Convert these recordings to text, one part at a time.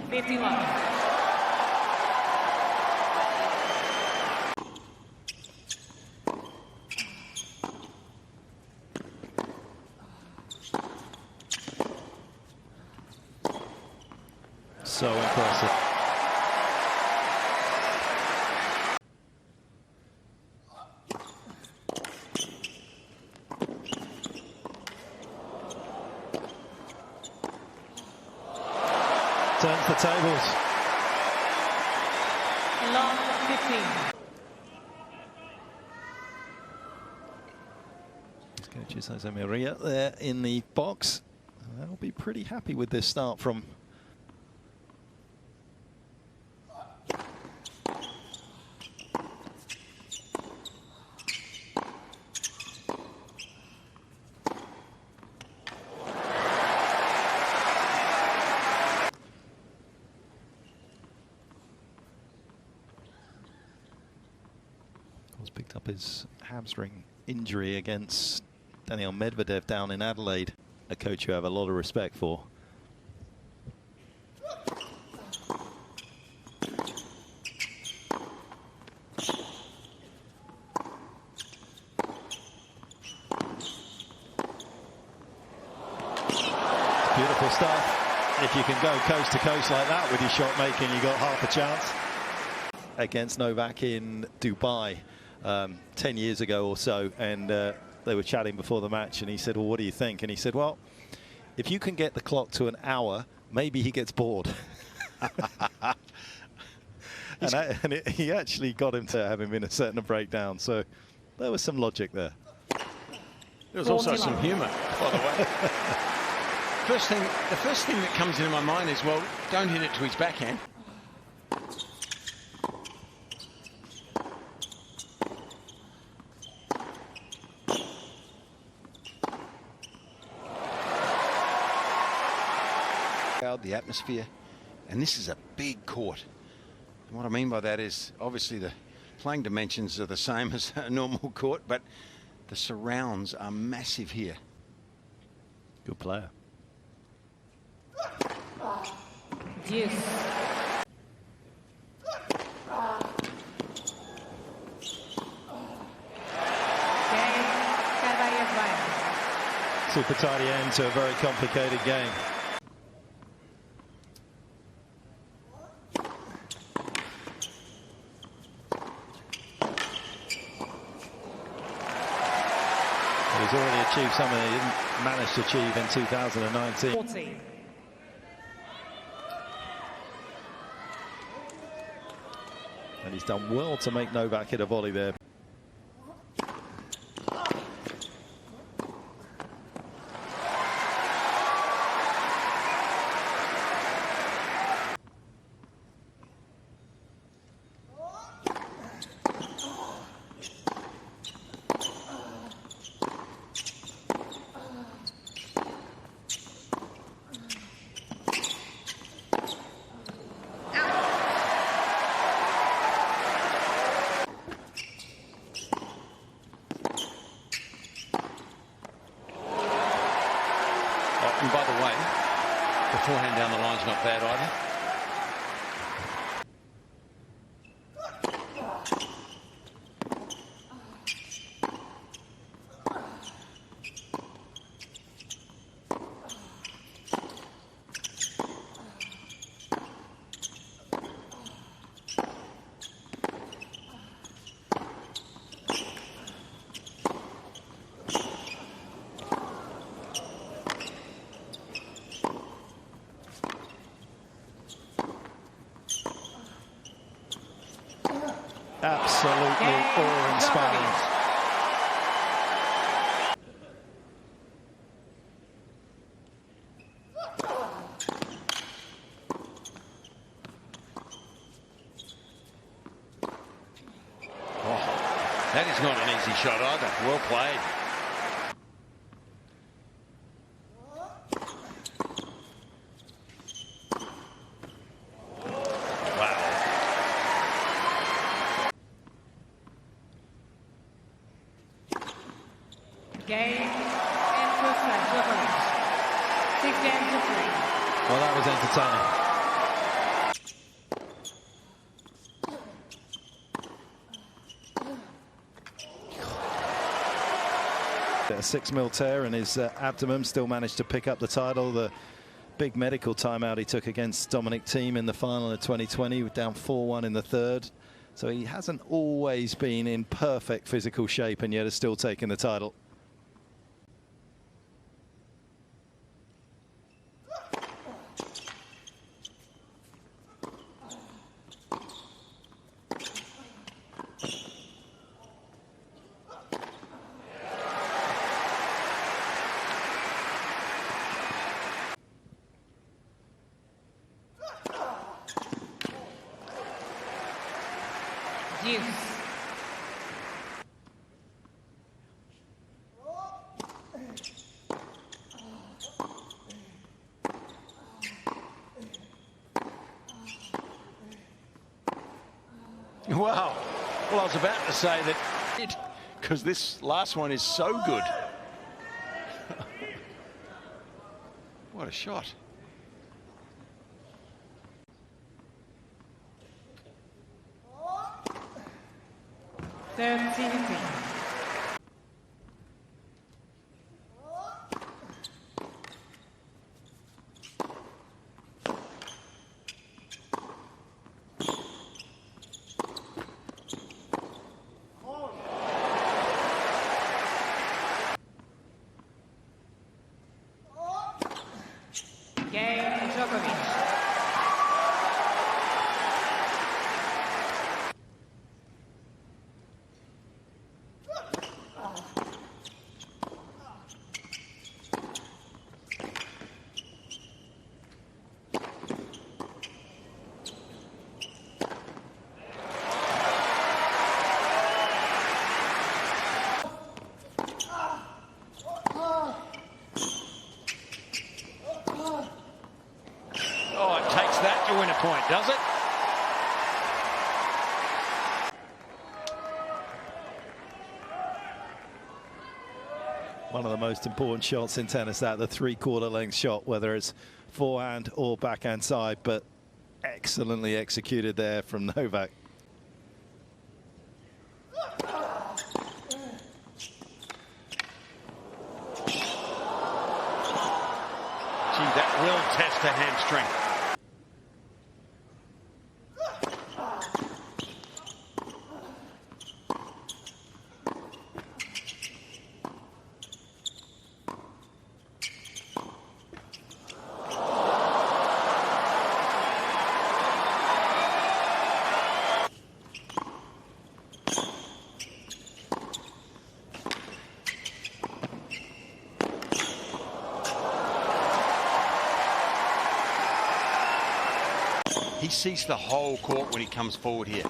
51. So impressive. Turns the tables. Long 15. His coach is Jose Maria there in the box. They'll be pretty happy with this start from picked up his hamstring injury against Daniil Medvedev down in Adelaide, a coach you have a lot of respect for. Beautiful stuff. If you can go coast to coast like that with your shot making, you got half a chance. Against Novak in Dubai 10 years ago or so, and they were chatting before the match, and he said, well, what do you think? And he said, well, if you can get the clock to an hour, maybe he gets bored. He actually got him to having been a certain breakdown, so there was some logic there. There was also some humour, by the way. The first thing that comes into my mind is, well, don't hit it to his backhand. The atmosphere, and this is a big court. And what I mean by that is obviously the playing dimensions are the same as a normal court, but the surrounds are massive here. Good player. Deuce. Cain, Carballes Baena. Super tidy end to a very complicated game. He's already achieved something he didn't manage to achieve in 2019. 14. And he's done well to make Novak hit a volley there. And by the way, the forehand down the line's not bad either. Absolutely awe-inspiring. Oh, that is not an easy shot either. Well played. Cain and Novak Djokovic. 6 games to 3. Well, that was entertaining. a 6 mil tear in his abdomen, still managed to pick up the title. The big medical timeout he took against Dominic Thiem in the final of 2020, down 4-1 in the third. So he hasn't always been in perfect physical shape, and yet has still taken the title. Deuce. Wow. Well, I was about to say that because this last one is so good. What a shot. Cain, Djokovic. That to win a point, does it? One of the most important shots in tennis, that the 3/4 length shot, whether it's forehand or backhand side, but excellently executed there from Novak. Gee, that will test a hamstring. He sees the whole court when he comes forward here.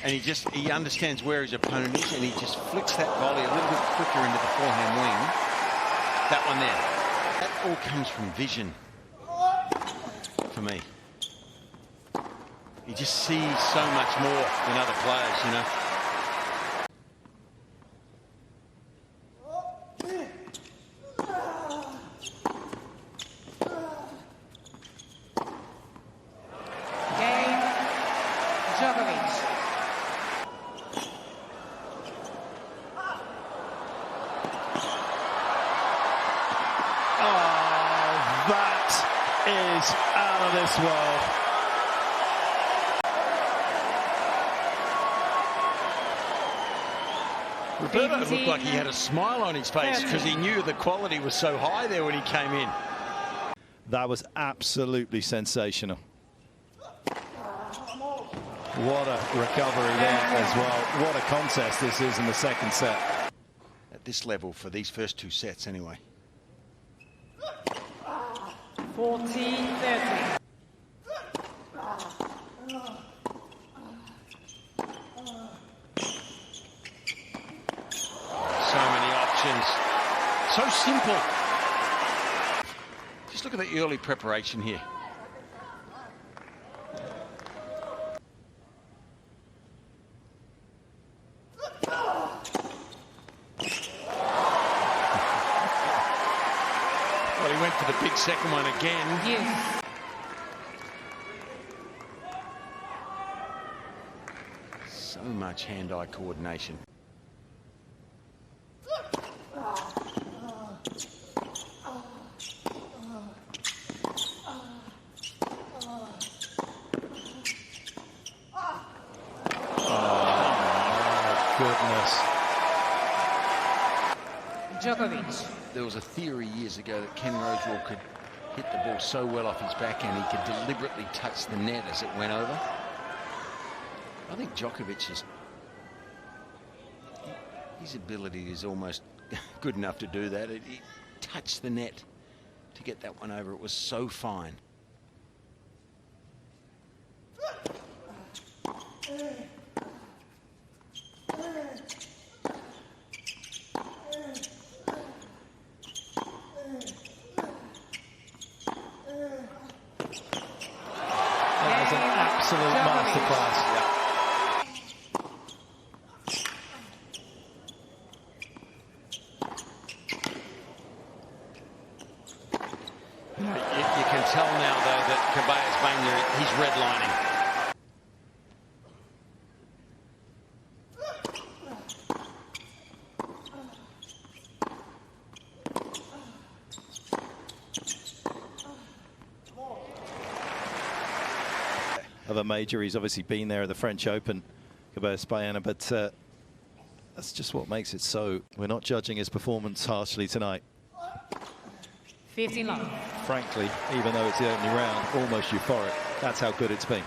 And he understands where his opponent is, and he just flicks that volley a little bit quicker into the forehand wing. That one there. That all comes from vision for me. He just sees so much more than other players, you know. Djokovic. Oh, that is out of this world. Roberto looked like he had a smile on his face because he knew the quality was so high there when he came in. That was absolutely sensational. What a recovery there as well. What a contest this is in the second set. At this level for these first two sets anyway. 14-13. So many options. So simple. Just look at the early preparation here. Well, he went for the big second one again. Yes. So much hand-eye coordination. Djokovic. There was a theory years ago that Ken Rosewall could hit the ball so well off his backhand he could deliberately touch the net as it went over. I think Djokovic is... his ability is almost good enough to do that. He touched the net to get that one over. It was so fine. That was an absolute masterclass. You can tell now, though, that Carballes Baena, he's redlining. Of a major, he's obviously been there at the French Open, Carballes Baena, but that's just what makes it so. We're not judging his performance harshly tonight. 15 love. Frankly, even though it's the opening round, almost euphoric. That's how good it's been.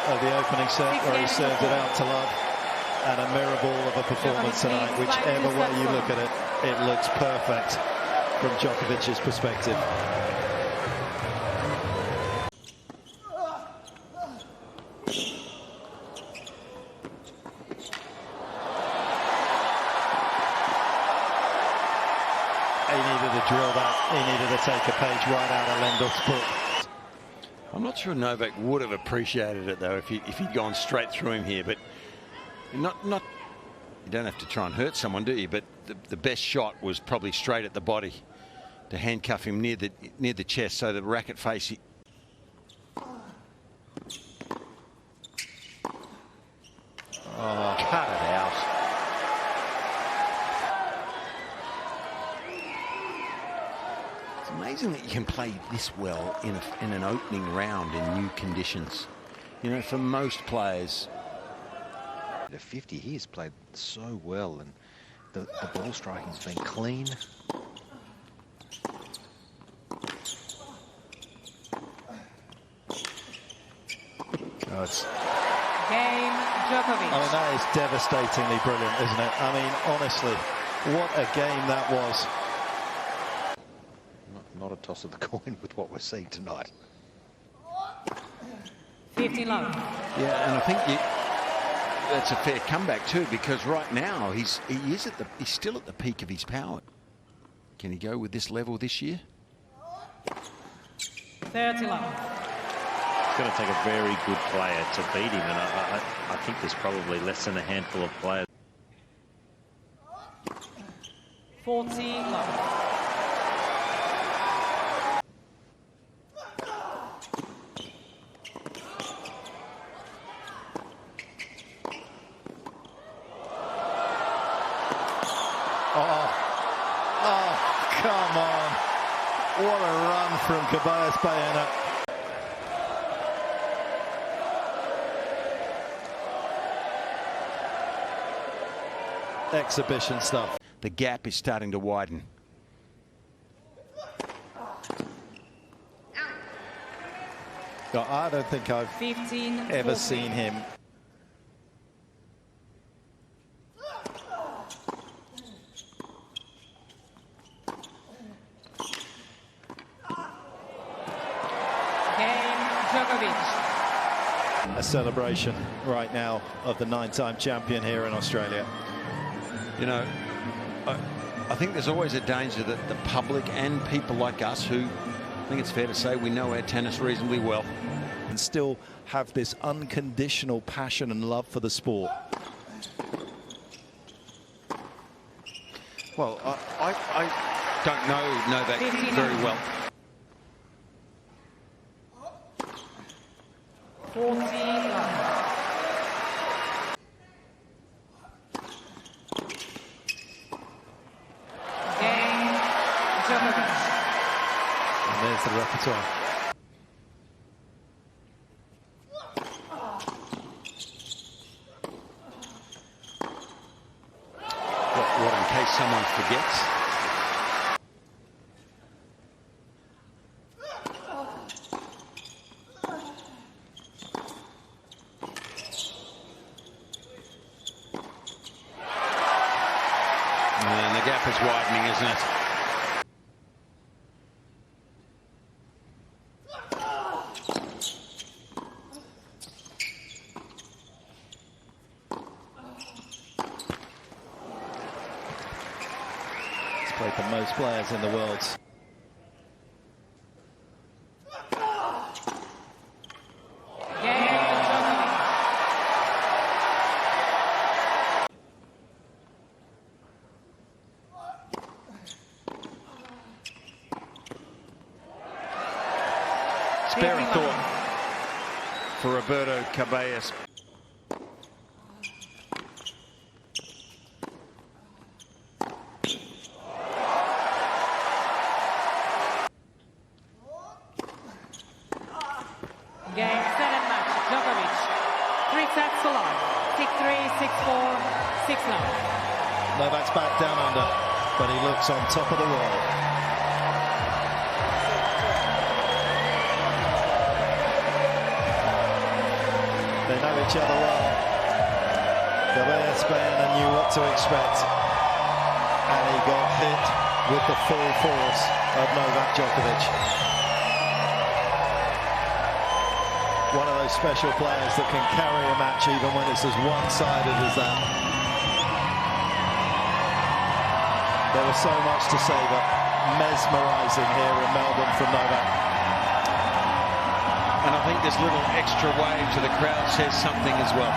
Of the opening set where he served it out to love, and a mirror ball of a performance tonight. Whichever way you look at it, it looks perfect from Djokovic's perspective. He needed to drill that. He needed to take a page right out of Lendl's book. I'm not sure Novak would have appreciated it, though, if he'd gone straight through him here. But not you don't have to try and hurt someone, do you? But the best shot was probably straight at the body to handcuff him near the chest, so the racket face. Oh, cut it out. It's amazing that you can play this well in an opening round in new conditions. You know, for most players. At 50, he has played so well, and the ball striking's been clean. Oh, it's... Game Djokovic. I mean, that is devastatingly brilliant, isn't it? I mean, honestly, what a game that was. Not a toss of the coin with what we're seeing tonight. 15 love. Yeah, and I think that's a fair comeback too, because right now he's still at the peak of his power. Can he go with this level this year? 30 love. It's going to take a very good player to beat him, and I think there's probably less than a handful of players. 40 love. Oh, come on. What a run from Carballes Baena. Exhibition stuff. The gap is starting to widen. I don't think I've 15 ever 40. seen him Djokovic. a celebration right now of the 9-time champion here in Australia. You know, I think there's always a danger that the public and people like us, who I think it's fair to say we know our tennis reasonably well, And still have this unconditional passion and love for the sport. Well, I don't know Novak very well. 40 love. And there's the repertoire. What in case someone forgets? And the gap is widening, isn't it? Played for most players in the world. Spare a thought for Roberto Carballes. Game 7 match. Djokovic. 3 sets to love. 6-3, 6-4, 6-love. Novak's back down under, but he looks on top of the world. They know each other well. Carballes Baena knew what to expect, and he got hit with the full force of Novak Djokovic. One of those special players that can carry a match even when it's as one-sided as that. There was so much to say, but mesmerising here in Melbourne from Novak. And I think this little extra wave to the crowd says something as well.